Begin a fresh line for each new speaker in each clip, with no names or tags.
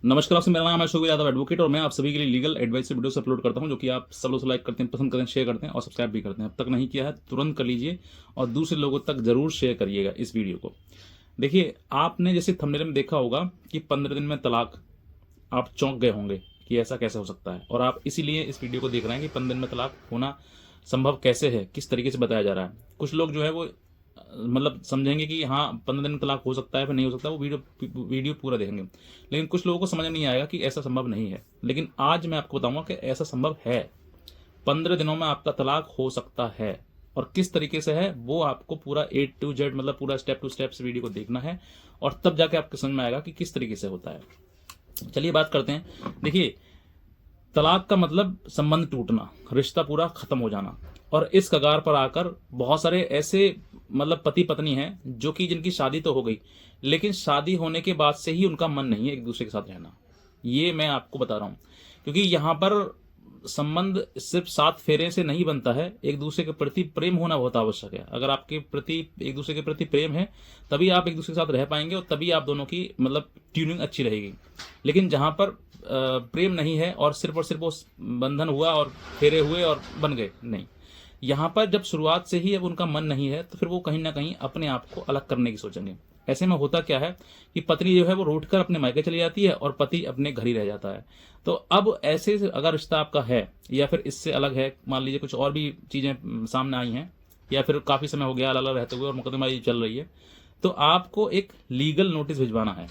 नमस्कार आपसे, मेरा नाम है शुभ यादव एडवोकेट और मैं आप सभी के लिए लीगल एडवाइस वीडियोस अपलोड करता हूं, जो कि आप सब लोग लाइक करते हैं, पसंद करते हैं, शेयर करते हैं और सब्सक्राइब भी करते हैं। अब तक नहीं किया है तुरंत कर लीजिए और दूसरे लोगों तक जरूर शेयर करिएगा इस वीडियो को। देखिए, आपने जैसे थंबनेल में देखा होगा कि 15 दिन में तलाक। आप चौंक गए होंगे कि ऐसा कैसे हो सकता है, और आप इसीलिए इस वीडियो को देख रहे हैं कि 15 दिन में तलाक होना संभव कैसे है, किस तरीके से बताया जा रहा है। कुछ लोग जो है वो मतलब समझेंगे कि हाँ 15 दिन में तलाक हो सकता है, फिर नहीं हो सकता, वो वीडियो पूरा देखेंगे। लेकिन कुछ लोगों को समझ में नहीं आएगा कि ऐसा संभव नहीं है। लेकिन आज मैं आपको बताऊंगा कि ऐसा संभव है। 15 दिनों में आपका तलाक हो सकता है, और किस तरीके से है वो आपको पूरा A to Z मतलब पूरा स्टेप टू स्टेप वीडियो को देखना है, और तब जाके आपको समझ में आएगा कि किस तरीके से होता है। चलिए बात करते हैं। देखिए, तलाक का मतलब संबंध टूटना, रिश्ता पूरा खत्म हो जाना। और इस कगार पर आकर बहुत सारे ऐसे मतलब पति पत्नी हैं जो कि जिनकी शादी तो हो गई, लेकिन शादी होने के बाद से ही उनका मन नहीं है एक दूसरे के साथ रहना। ये मैं आपको बता रहा हूं, क्योंकि यहां पर संबंध सिर्फ 7 फेरे से नहीं बनता है। एक दूसरे के प्रति प्रेम होना बहुत आवश्यक है। अगर आपके प्रति एक दूसरे के प्रति प्रेम है, तभी आप एक दूसरे के साथ रह पाएंगे और तभी आप दोनों की मतलब ट्यूनिंग अच्छी रहेगी। लेकिन जहां पर प्रेम नहीं है और सिर्फ वो बंधन हुआ और फेरे हुए और बन गए, नहीं। यहाँ पर जब शुरुआत से ही अब उनका मन नहीं है, तो फिर वो कहीं ना कहीं अपने आप को अलग करने की सोचेंगे। ऐसे में होता क्या है कि पत्नी जो है वो रूठ कर अपने मायके चली जाती है और पति अपने घर ही रह जाता है। तो अब ऐसे अगर रिश्ता आपका है या फिर इससे अलग है, मान लीजिए कुछ और भी चीजें सामने आई हैं, या फिर काफी समय हो गया अलग अलग रहते हुए और मुकदमेबाजी चल रही है, तो आपको एक लीगल नोटिस भिजवाना है।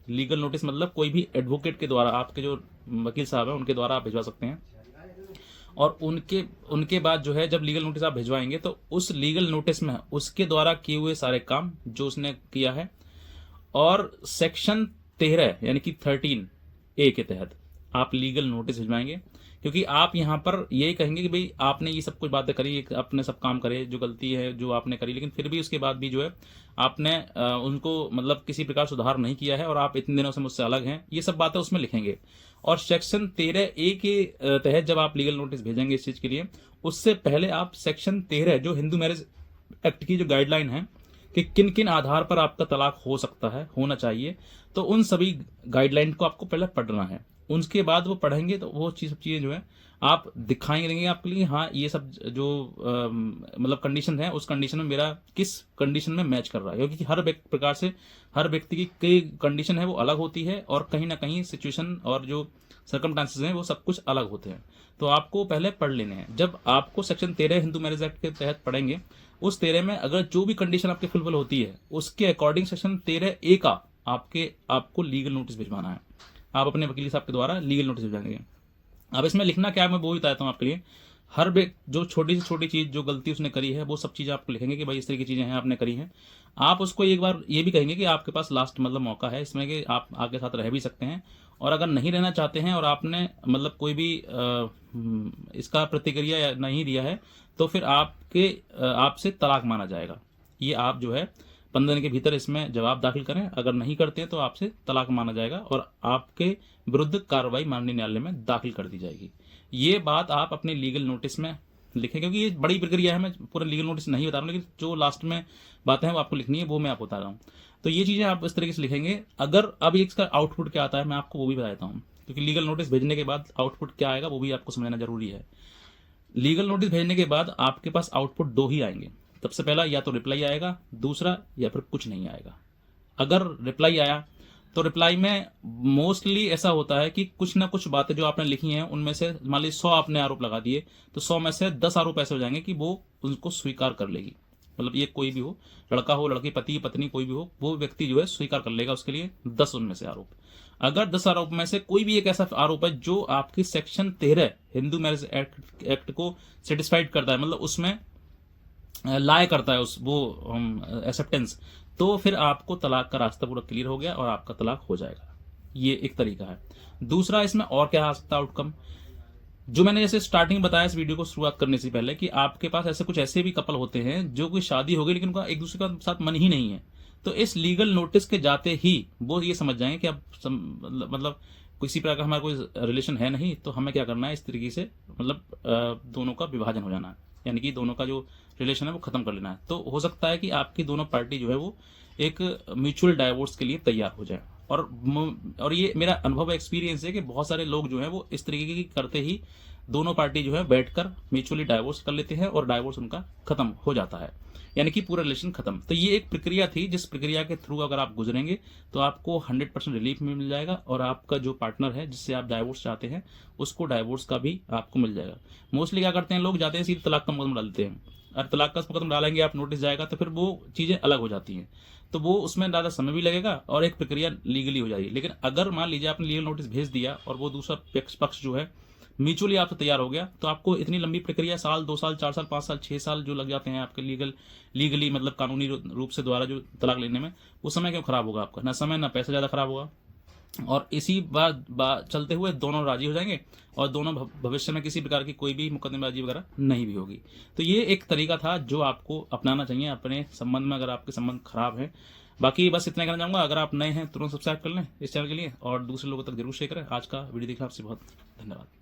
लीगल नोटिस मतलब कोई भी एडवोकेट के द्वारा, आपके जो वकील साहब हैं उनके द्वारा आप भिजवा सकते हैं। और उनके उनके बाद जो है, जब लीगल नोटिस आप भिजवाएंगे तो उस लीगल नोटिस में उसके द्वारा किए हुए सारे काम जो उसने किया है, और सेक्शन 13 यानी कि 13A के तहत आप लीगल नोटिस भिजवाएंगे। क्योंकि आप यहाँ पर यही कहेंगे कि भाई आपने ये सब कुछ बातें करी, आपने सब काम करे, जो गलती है जो आपने करी, लेकिन फिर भी उसके बाद भी जो है आपने उनको मतलब किसी प्रकार सुधार नहीं किया है और आप इतने दिनों से मुझसे अलग हैं, ये सब बातें उसमें लिखेंगे। और सेक्शन 13A के तहत जब आप लीगल नोटिस भेजेंगे इस चीज के लिए, उससे पहले आप सेक्शन 13 जो हिंदू मैरिज एक्ट की जो गाइडलाइन है कि किन किन आधार पर आपका तलाक हो सकता है, होना चाहिए, तो उन सभी गाइडलाइन को आपको पहले पढ़ना है। उसके बाद वो पढ़ेंगे तो वो चीजें जो है आप दिखाएंगे देंगे आपके लिए, हाँ ये सब जो मतलब कंडीशन है, उस कंडीशन में मेरा किस कंडीशन में मैच कर रहा है। क्योंकि हर प्रकार से हर व्यक्ति की कई कंडीशन है वो अलग होती है, और कहीं ना कहीं सिचुएशन और जो सर्कमस्टांसेस हैं वो सब कुछ अलग होते हैं। तो आपको पहले पढ़ लेने हैं। जब आपको सेक्शन 13 हिंदू मैरिज एक्ट के तहत पढ़ेंगे, उस 13 में अगर जो भी कंडीशन आपके फुलफिल होती है, उसके अकॉर्डिंग सेक्शन 13A का आपको लीगल नोटिस भिजवाना है। आप अपने वकील साहब के द्वारा लीगल नोटिस भिजवाएंगे। अब इसमें लिखना क्या है मैं वो भी बताता हूँ आपके लिए। हर जो छोटी से छोटी चीज जो गलती उसने करी है वो सब चीजें आपको लिखेंगे कि भाई इस तरह की चीजें हैं आपने करी हैं। आप उसको एक बार ये भी कहेंगे कि आपके पास लास्ट मतलब मौका है इसमें कि आप आगे साथ रह भी सकते हैं, और अगर नहीं रहना चाहते हैं और आपने मतलब कोई भी इसका प्रतिक्रिया नहीं दिया है, तो फिर आपसे तलाक माना जाएगा। ये आप जो है 15 दिन के भीतर इसमें जवाब दाखिल करें। अगर नहीं करते हैं तो आपसे तलाक माना जाएगा और आपके विरुद्ध कार्रवाई माननीय न्यायालय में दाखिल कर दी जाएगी। ये बात आप अपने लीगल नोटिस में लिखें, क्योंकि ये बड़ी प्रक्रिया है। मैं पूरा लीगल नोटिस नहीं बता रहा हूँ, लेकिन जो लास्ट में बातें हैं वो आपको लिखनी है, वो मैं आपको बता रहा हूँ। तो ये चीजें आप इस तरीके से लिखेंगे। अगर अब इसका आउटपुट क्या आता है मैं आपको वो भी बता देता हूँ, क्योंकि लीगल नोटिस भेजने के बाद आउटपुट क्या आएगा वो भी आपको समझना जरूरी है। लीगल नोटिस भेजने के बाद आपके पास आउटपुट 2 ही आएंगे। सबसे पहला या तो रिप्लाई आएगा, दूसरा या फिर कुछ नहीं आएगा। अगर रिप्लाई आया तो रिप्लाई में मोस्टली ऐसा होता है कि कुछ ना कुछ बातें जो आपने लिखी हैं उनमें से मान लीजिए 100 आपने आरोप लगा दिए, तो 100 में से 10 आरोप ऐसे हो जाएंगे कि वो उनको स्वीकार कर लेगी। मतलब ये कोई भी हो, लड़का हो लड़की, पति पत्नी कोई भी हो, वो व्यक्ति जो है स्वीकार कर लेगा उसके लिए 10 उनमें से आरोप। अगर 10 आरोप में से कोई भी एक ऐसा आरोप है जो आपकी सेक्शन 13 हिंदू मैरिज एक्ट को सेटिस्फाइड करता है, मतलब उसमें लाए करता है उस वो एक्सेप्टेंस, तो फिर आपको तलाक का रास्ता पूरा क्लियर हो गया और आपका तलाक हो जाएगा। ये एक तरीका है। दूसरा, इसमें और क्या आ सकता है आउटकम, जो मैंने जैसे स्टार्टिंग बताया इस वीडियो को शुरुआत करने से पहले, कि आपके पास ऐसे भी कपल होते हैं जो कोई शादी हो गई लेकिन उनका एक दूसरे के साथ मन ही नहीं है। तो इस लीगल नोटिस के जाते ही वो ये समझ जाएंगे कि अब मतलब किसी प्रकार का हमारा कोई रिलेशन है नहीं, तो हमें क्या करना है, इस तरीके से मतलब दोनों का विभाजन हो जाना है, यानी कि दोनों का जो रिलेशन है वो खत्म कर लेना है। तो हो सकता है कि आपकी दोनों पार्टी जो है वो एक म्यूचुअल डाइवोर्स के लिए तैयार हो जाए। और ये मेरा अनुभव एक्सपीरियंस है कि बहुत सारे लोग जो हैं वो इस तरीके की करते ही दोनों पार्टी जो है बैठकर म्यूचुअली डाइवोर्स कर लेते हैं और डाइवोर्स उनका खत्म हो जाता है, यानी कि पूरा रिलेशन खत्म। तो ये एक प्रक्रिया थी जिस प्रक्रिया के थ्रू अगर आप गुजरेंगे तो आपको 100% रिलीफ में मिल जाएगा और आपका जो पार्टनर है जिससे आप डाइवोर्स चाहते हैं उसको डाइवोर्स का भी आपको मिल जाएगा। मोस्टली क्या करते हैं लोग, जाते हैं सीधे तलाक का मुकदमा डालते हैं, और तलाक का मुकदमा डालेंगे आप, नोटिस जाएगा तो फिर वो चीज़ें अलग हो जाती हैं, तो वो उसमें ज़्यादा समय भी लगेगा और एक प्रक्रिया लीगली हो जाएगी। लेकिन अगर मान लीजिए आपने लीगल नोटिस भेज दिया और वो दूसरा पक्ष जो है म्यूचुअली आपसे तैयार हो गया, तो आपको इतनी लंबी प्रक्रिया, साल 2 साल 4 साल 5 साल 6 साल जो लग जाते हैं आपके लीगली मतलब कानूनी रूप से द्वारा जो तलाक लेने में, वो समय क्यों खराब होगा आपका? ना समय ना पैसा ज़्यादा खराब होगा, और इसी बात चलते हुए दोनों राजी हो जाएंगे और दोनों भविष्य में किसी प्रकार की कोई भी मुकदमेबाजी वगैरह नहीं भी होगी। तो ये एक तरीका था जो आपको अपनाना चाहिए अपने संबंध में अगर आपके संबंध खराब है। बाकी बस इतना कहना चाहूँगा, अगर आप नए हैं तुरंत सब्सक्राइब कर लें इस चैनल के लिए और दूसरे लोगों तक जरूर शेयर करें। आज का वीडियो देखने आपसे बहुत धन्यवाद।